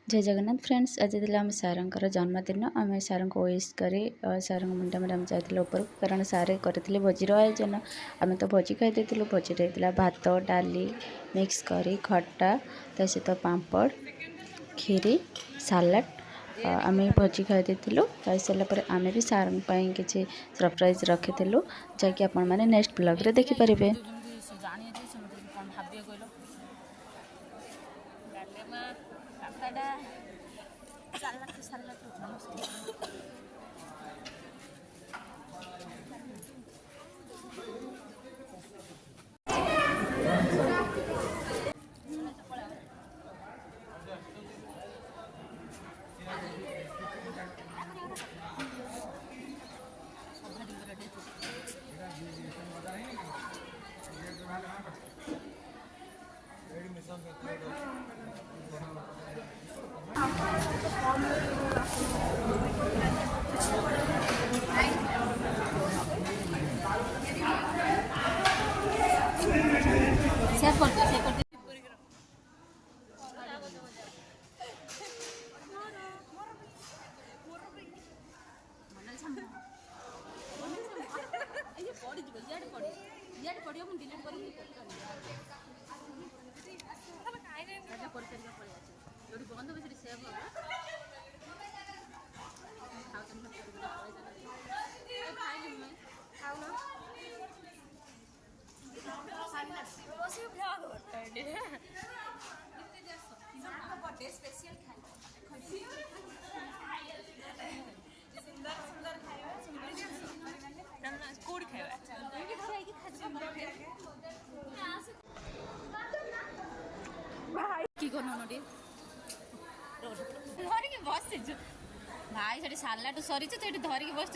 जय जगन्नाथ फ्रेंड्स। आज थी आम सार जन्मदिन। आम सार को विश कर सार मुंडा में जाइए ऊपर कारण सारे करते भोजीर आयोजन। आम तो भोजी खाई भोजी होता भात डाली मिक्स करी खटा ता सहित पापड़ खीरी सालाड आम भोजी खाई खाई सारापर आम भी सार किसी सरप्राइज रखी जैकि आपण मैंने नेक्स्ट ब्लॉग रे देखिपारे। भाई से सालाड सरी धरिकी बस